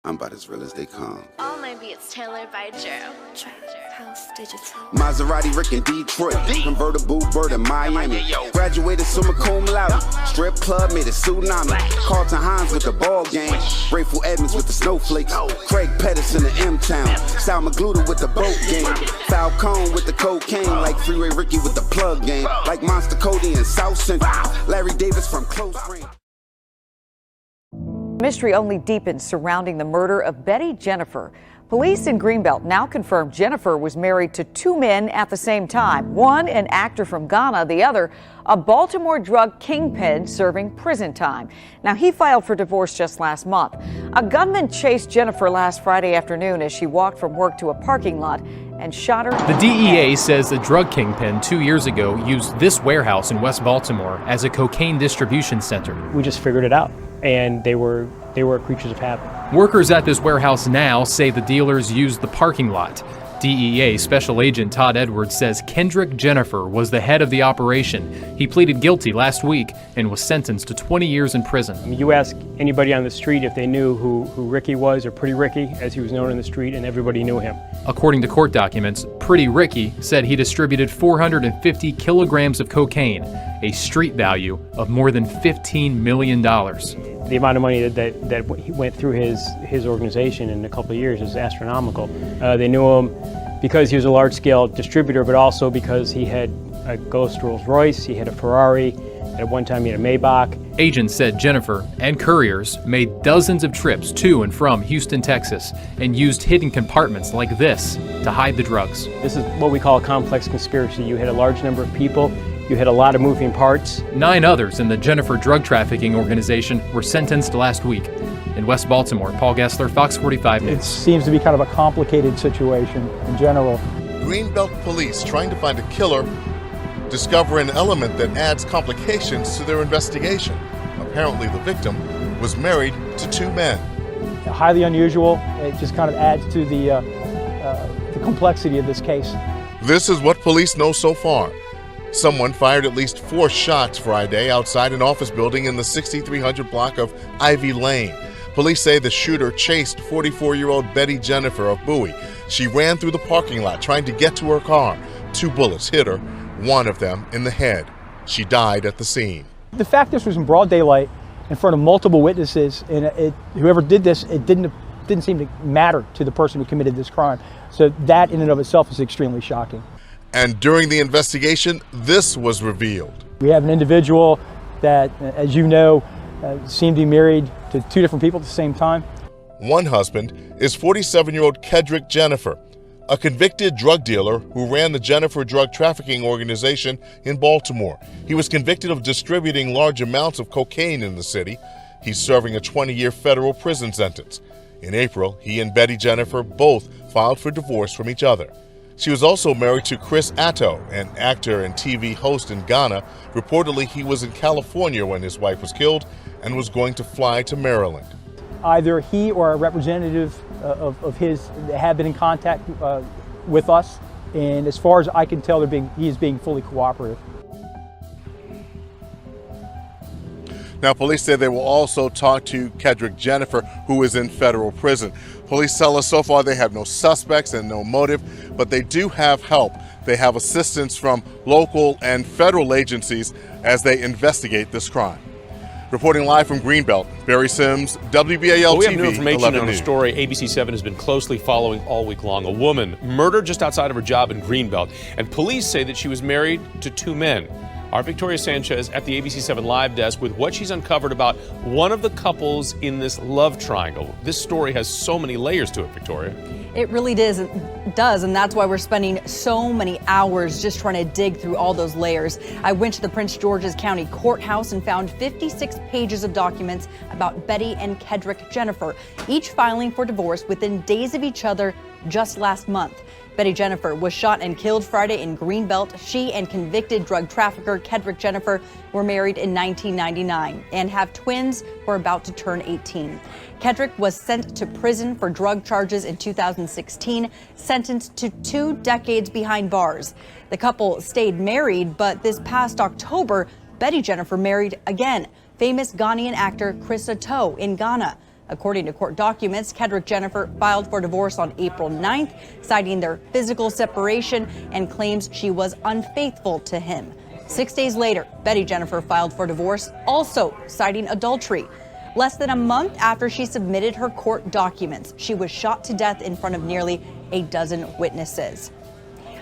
I'm about as real as they come. All my beats tailored by Joe. House Digital. Maserati, Rick in Detroit. Convertible bird in Miami. Graduated summa cum laude. Strip club made a tsunami. Carlton Hines with the ball game. Grateful Edmonds with the snowflakes. Craig Pettis in the M-Town. Sal Magluta with the boat game. Falcone with the cocaine. Like Freeway Ricky with the plug game. Like Monster Cody in South Central. Larry Davis from close range. Mystery only deepens surrounding the murder of Betty Jenifer. Police in Greenbelt now confirm Jenifer was married to two men at the same time. One, an actor from Ghana, the other, a Baltimore drug kingpin serving prison time. Now, he filed for divorce just last month. A gunman chased Jenifer last Friday afternoon as she walked from work to a parking lot and shot her. The DEA says the drug kingpin 2 years ago used this warehouse in West Baltimore as a cocaine distribution center. We just figured it out, and they were creatures of habit. Workers at this warehouse now say the dealers used the parking lot. DEA Special Agent Todd Edwards says Kedrick Jenifer was the head of the operation. He pleaded guilty last week and was sentenced to 20 years in prison. You ask anybody on the street if they knew who Ricky was, or Pretty Ricky, as he was known in the street, and everybody knew him. According to court documents, Pretty Ricky said he distributed 450 kilograms of cocaine, a street value of more than $15 million. The amount of money that went through his organization in a couple of years is astronomical. They knew him because he was a large-scale distributor, but also because he had a ghost Rolls Royce, he had a Ferrari, at one time he had a Maybach. Agents said Jenifer and couriers made dozens of trips to and from Houston, Texas, and used hidden compartments like this to hide the drugs. This is what we call a complex conspiracy. You had a large number of people. You had a lot of moving parts. 9 others in the Jenifer drug trafficking organization were sentenced last week. In West Baltimore, Paul Gessler, Fox 45 News. It seems to be kind of a complicated situation in general. Greenbelt police trying to find a killer discover an element that adds complications to their investigation. Apparently the victim was married to 2 men. Highly unusual. It just kind of adds to the complexity of this case. This is what police know so far. Someone fired at least 4 shots Friday outside an office building in the 6300 block of Ivy Lane. Police say the shooter chased 44-year-old Betty Jenifer of Bowie. She ran through the parking lot trying to get to her car. 2 bullets hit her, one of them in the head. She died at the scene. The fact this was in broad daylight in front of multiple witnesses, and whoever did this, it didn't seem to matter to the person who committed this crime. So that in and of itself is extremely shocking. And during the investigation, this was revealed. We have an individual that, as you know, seemed to be married to 2 different people at the same time. One husband is 47-year-old Kedrick Jenifer, a convicted drug dealer who ran the Jenifer drug trafficking organization in Baltimore. He was convicted of distributing large amounts of cocaine in the city. He's serving a 20-year federal prison sentence. In April, he and Betty Jenifer both filed for divorce from each other. She was also married to Chris Atto, an actor and TV host in Ghana. Reportedly, he was in California when his wife was killed and was going to fly to Maryland. Either he or a representative of his have been in contact with us, and as far as I can tell, he is being fully cooperative. Now, police say they will also talk to Kedrick Jenifer, who is in federal prison. Police tell us so far they have no suspects and no motive, but they do have help. They have assistance from local and federal agencies as they investigate this crime. Reporting live from Greenbelt, Barry Sims, WBAL-TV. We have new information on the story ABC7 has been closely following all week long. A woman murdered just outside of her job in Greenbelt, and police say that she was married to 2 men. Our Victoria Sanchez at the ABC7 Live desk with what she's uncovered about one of the couples in this love triangle. This story has so many layers to it, Victoria. It really does, and that's why we're spending so many hours just trying to dig through all those layers. I went to the Prince George's County Courthouse and found 56 pages of documents about Betty and Kedrick Jenifer, each filing for divorce within days of each other just last month. Betty Jenifer was shot and killed Friday in Greenbelt. She and convicted drug trafficker Kedrick Jenifer were married in 1999 and have twins who are about to turn 18. Kedrick was sent to prison for drug charges in 2016, sentenced to 2 decades behind bars. The couple stayed married, but this past October, Betty Jenifer married again, famous Ghanaian actor Chris Atto in Ghana. According to court documents, Kedrick Jenifer filed for divorce on April 9th, citing their physical separation and claims she was unfaithful to him. 6 days later, Betty Jenifer filed for divorce, also citing adultery. Less than a month after she submitted her court documents, she was shot to death in front of nearly a dozen witnesses.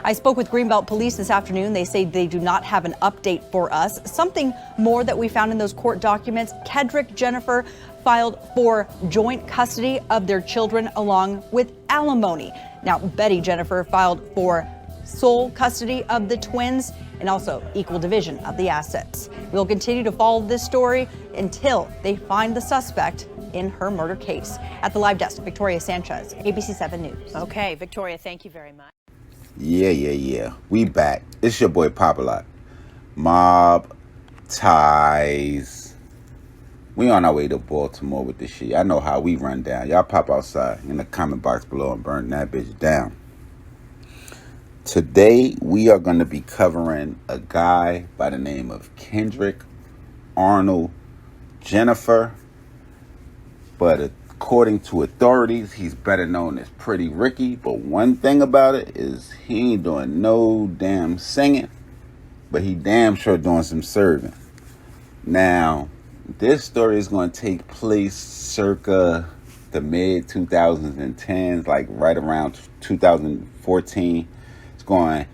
I spoke with Greenbelt Police this afternoon. They say they do not have an update for us. Something more that we found in those court documents, Kedrick Jenifer filed for joint custody of their children along with alimony. Now, Betty Jenifer filed for sole custody of the twins and also equal division of the assets. We'll continue to follow this story until they find the suspect in her murder case. At the live desk, Victoria Sanchez, ABC 7 News. Okay, Victoria, thank you very much. Yeah. We back. It's your boy Popalot. Mobb ties. We on our way to Baltimore with this shit. I know how we run down. Y'all pop outside in the comment box below and burn that bitch down. Today, we are going to be covering a guy by the name of Kedrick Jenifer. But according to authorities, he's better known as Pretty Ricky. But one thing about it is he ain't doing no damn singing. But he damn sure doing some serving. Now, this story is going to take place circa the mid-2010s, like right around 2014. It's going to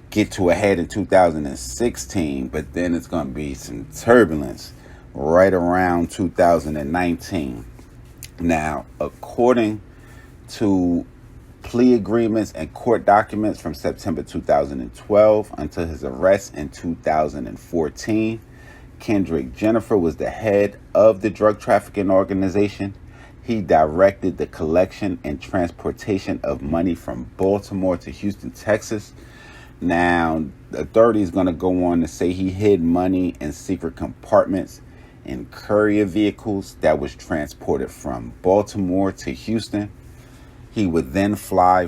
get to a head in 2016, but then it's going to be some turbulence right around 2019. Now, according to plea agreements and court documents from September 2012 until his arrest in 2014, Kedrick Jenifer was the head of the drug trafficking organization. He directed the collection and transportation of money from Baltimore to Houston, Texas. Now, the authorities going to go on to say he hid money in secret compartments in courier vehicles that was transported from Baltimore to Houston. He would then fly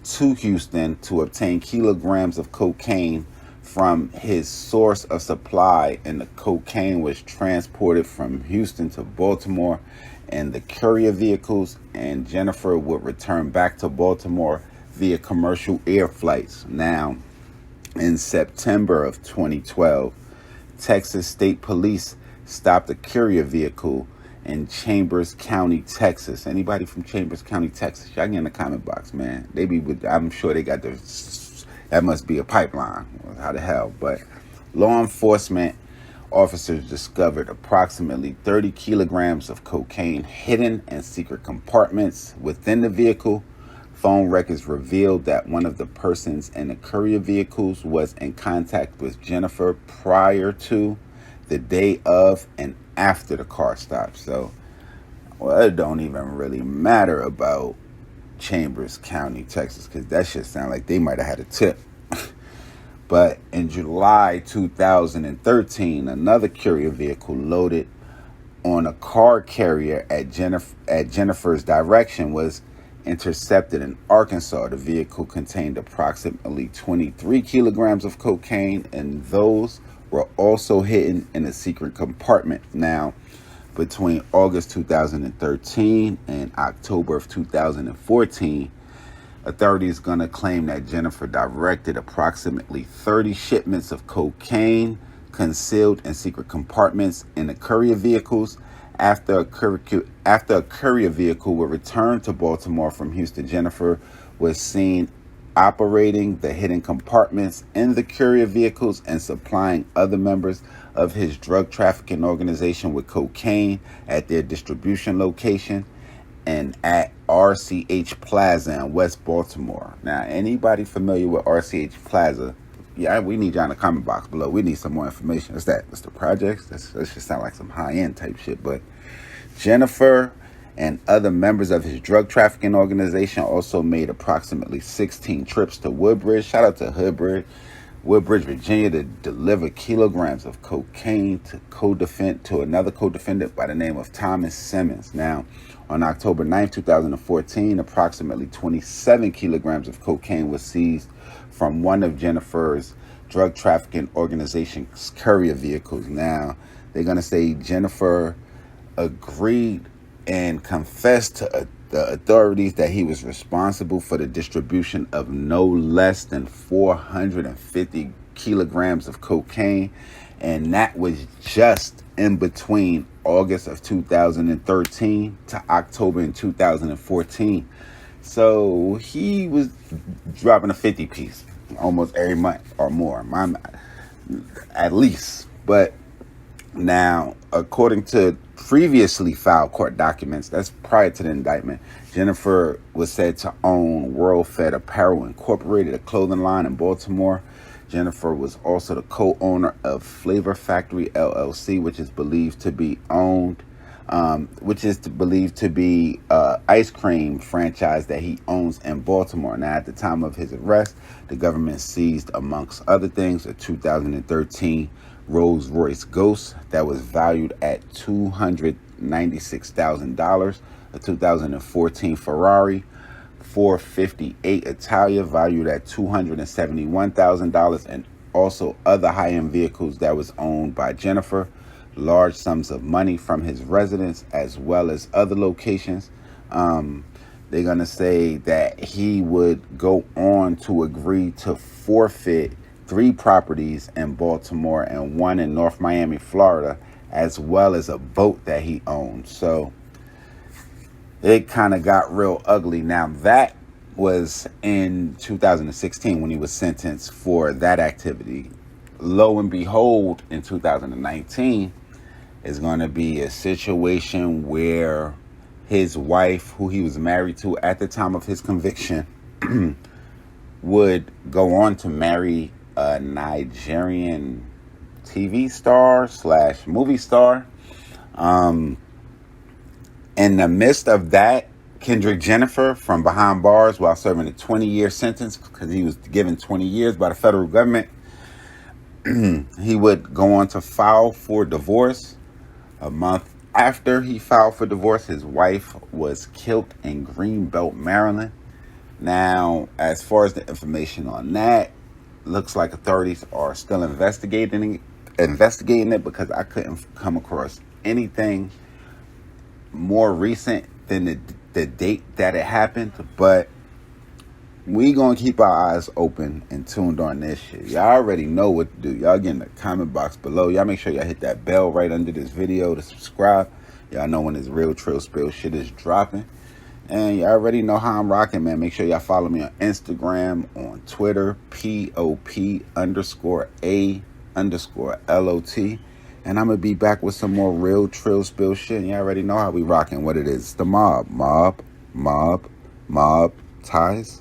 to Houston to obtain kilograms of cocaine from his source of supply, and the cocaine was transported from Houston to Baltimore in the courier vehicles, and Jenifer would return back to Baltimore via commercial air flights. Now, in September of 2012, Texas State Police stopped a courier vehicle in Chambers County, Texas. Anybody from Chambers County, Texas? Y'all get in the comment box, man. They be with, I'm sure they got that must be a pipeline. How the hell? But law enforcement officers discovered approximately 30 kilograms of cocaine hidden in secret compartments within the vehicle. Phone records revealed that one of the persons in the courier vehicles was in contact with Jenifer prior to, the day of, and after the car stop. So, well, it don't even really matter about Chambers County, Texas, because that shit sound like they might have had a tip. But in July 2013, another courier vehicle loaded on a car carrier at Jenifer's direction was intercepted in Arkansas. The vehicle contained approximately 23 kilograms of cocaine, and those were also hidden in a secret compartment. Now, between August 2013 and October of 2014, authorities are going to claim that Jenifer directed approximately 30 shipments of cocaine concealed in secret compartments in the courier vehicles. After a courier vehicle would return to Baltimore from Houston, Jenifer was seen operating the hidden compartments in the courier vehicles and supplying other members of his drug trafficking organization with cocaine at their distribution location and at RCH Plaza in West Baltimore. Now, anybody familiar with RCH Plaza? Yeah, we need y'all in the comment box below. We need some more information. What's that? What's the projects? That just sound like some high-end type shit. But Jenifer and other members of his drug trafficking organization also made approximately 16 trips to Woodbridge. Shout out to Woodbridge, Virginia, to deliver kilograms of cocaine to another co-defendant by the name of Thomas Simmons. Now, on October 9, 2014, approximately 27 kilograms of cocaine was seized from one of Jenifer's drug trafficking organization's courier vehicles. Now, they're going to say Jenifer agreed and confessed to the authorities that he was responsible for the distribution of no less than 450 kilograms of cocaine, and that was just in between August of 2013 to October in 2014. So he was dropping a 50 piece almost every month or more, at least. But now, according to previously filed court documents, that's prior to the indictment, Jenifer was said to own World Fed Apparel Incorporated, a clothing line in Baltimore. Jenifer was also the co-owner of Flavor Factory LLC, which is believed to be ice cream franchise that he owns in Baltimore. Now, at the time of his arrest, the government seized, amongst other things, a 2013 Rolls-Royce Ghost that was valued at $296,000, a 2014 Ferrari 458 Italia valued at $271,000, and also other high-end vehicles that was owned by Jenifer, large sums of money from his residence as well as other locations. They're going to say that he would go on to agree to forfeit 3 properties in Baltimore and 1 in North Miami, Florida, as well as a boat that he owned. So it kind of got real ugly. Now, that was in 2016 when he was sentenced for that activity. Lo and behold, in 2019 is going to be a situation where his wife, who he was married to at the time of his conviction, would go on to marry a Nigerian TV star / movie star. In the midst of that, Kedrick Jenifer, from behind bars while serving a 20-year sentence, because he was given 20 years by the federal government, he would go on to file for divorce. A month after he filed for divorce, his wife was killed in Greenbelt, Maryland. Now, as far as the information on that, looks like authorities are still investigating it, because I couldn't come across anything more recent than the date that it happened. But we gonna keep our eyes open and tuned on this shit. Y'all already know what to do. Y'all get in the comment box below. Y'all make sure y'all hit that bell right under this video to subscribe. Y'all know when this real Trill Spill shit is dropping. And you already know how I'm rocking, man. Make sure y'all follow me on Instagram, on Twitter, POP_A_LOT. And I'm going to be back with some more real Trill Spill shit. And you already know how we rocking, what it is. It's the Mobb. Mobb ties.